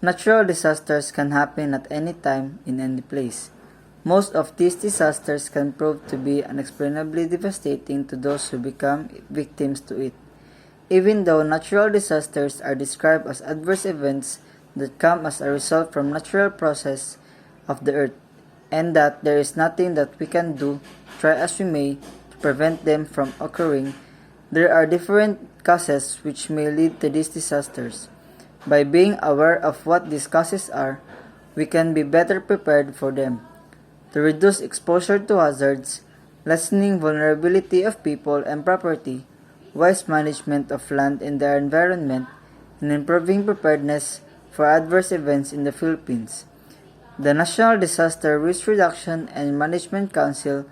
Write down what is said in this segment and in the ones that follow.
Natural disasters can happen at any time, in any place. Most of these disasters can prove to be unexplainably devastating to those who become victims to it. Even though natural disasters are described as adverse events that come as a result from natural process of the earth, and that there is nothing that we can do, try as we may, to prevent them from occurring, there are different causes which may lead to these disasters. By being aware of what these causes are, we can be better prepared for them. To reduce exposure to hazards, lessening vulnerability of people and property, wise management of land and their environment, and improving preparedness for adverse events in the Philippines. The National Disaster Risk Reduction and Management Council,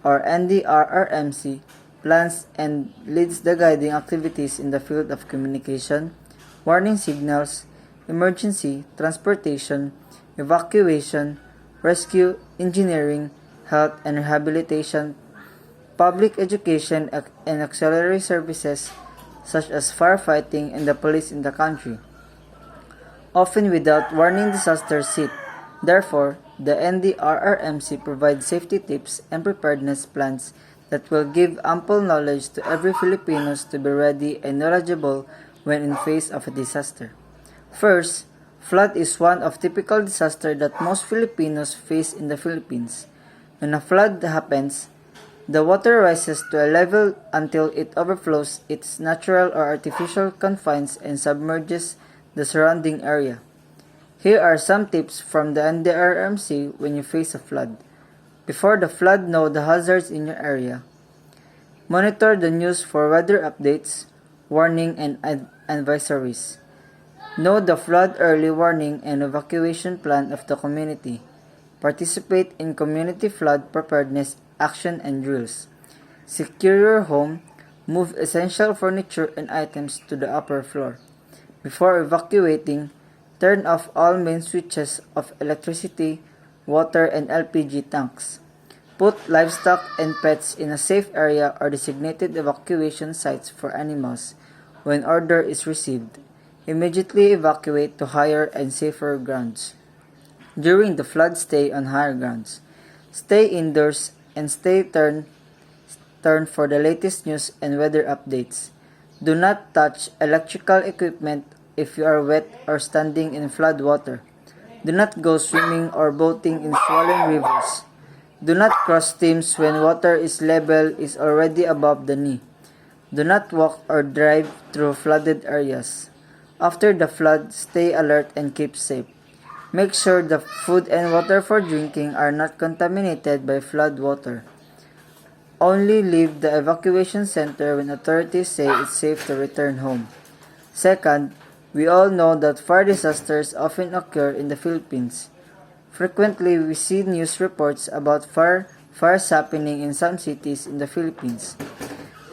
or NDRRMC, plans and leads the guiding activities in the field of communication, warning signals, emergency, transportation, evacuation, rescue, engineering, health and rehabilitation, public education and auxiliary services such as firefighting and the police in the country. Often without warning disasters hit. Therefore, the NDRRMC provides safety tips and preparedness plans that will give ample knowledge to every Filipino to be ready and knowledgeable when in face of a disaster. First, flood is one of typical disaster that most Filipinos face in the Philippines. When a flood happens, the water rises to a level until it overflows its natural or artificial confines and submerges the surrounding area. Here are some tips from the NDRRMC when you face a flood. Before the flood, know the hazards in your area. Monitor the news for weather updates, warning and advisories. Know the flood early warning and evacuation plan of the community. Participate in community flood preparedness action and drills. Secure your home. Move essential furniture and items to the upper floor. Before evacuating, turn off all main switches of electricity, water, and LPG tanks. Put livestock and pets in a safe area or designated evacuation sites for animals. When order is received, immediately evacuate to higher and safer grounds. During the flood, stay on higher grounds. Stay indoors and stay turn for the latest news and weather updates. Do not touch electrical equipment if you are wet or standing in flood water. Do not go swimming or boating in swollen rivers. Do not cross streams when water level is already above the knee. Do not walk or drive through flooded areas. After the flood, stay alert and keep safe. Make sure the food and water for drinking are not contaminated by flood water. Only leave the evacuation center when authorities say it's safe to return home. Second, we all know that fire disasters often occur in the Philippines. Frequently, we see news reports about fires happening in some cities in the Philippines.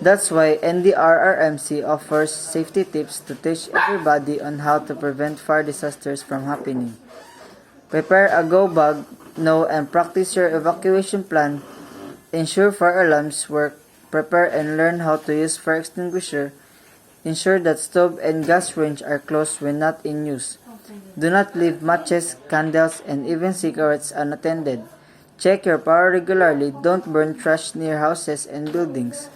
That's why NDRRMC offers safety tips to teach everybody on how to prevent fire disasters from happening. Prepare a go bag, know and practice your evacuation plan. Ensure fire alarms work. Prepare and learn how to use fire extinguisher. Ensure that stove and gas range are closed when not in use. Do not leave matches, candles, and even cigarettes unattended. Check your power regularly. Don't burn trash near houses and buildings.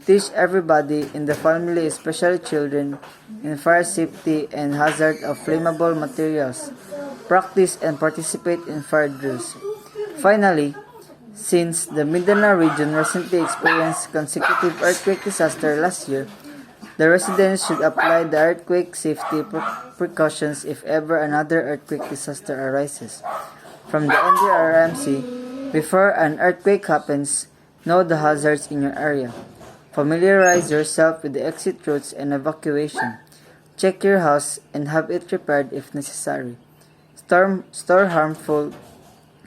Teach everybody in the family, especially children, in fire safety and hazard of flammable materials. Practice and participate in fire drills. Finally, since the Mindanao region recently experienced consecutive earthquake disaster last year, the residents should apply the earthquake safety precautions if ever another earthquake disaster arises. From the NDRRMC, before an earthquake happens, know the hazards in your area. Familiarize yourself with the exit routes and evacuation. Check your house and have it repaired if necessary. Store harmful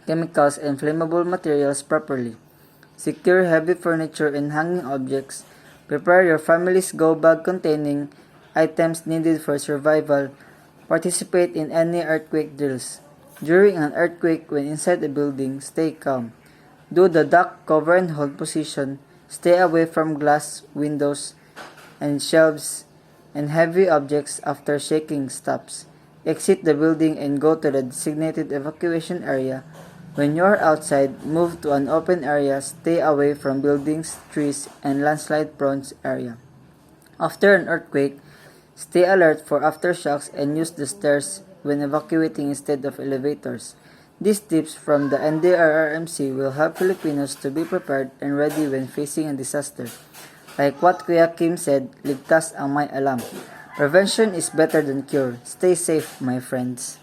chemicals and flammable materials properly. Secure heavy furniture and hanging objects. Prepare your family's go bag containing items needed for survival. Participate in any earthquake drills. During an earthquake, when inside a building, stay calm. Do the duck cover and hold position. Stay away from glass, windows, and shelves and heavy objects after shaking stops. Exit the building and go to the designated evacuation area. When you are outside, move to an open area, stay away from buildings, trees, and landslide-prone area. After an earthquake, stay alert for aftershocks and use the stairs when evacuating instead of elevators. These tips from the NDRRMC will help Filipinos to be prepared and ready when facing a disaster. Like what Kuya Kim said, ligtas ang may alam. Prevention is better than cure. Stay safe, my friends.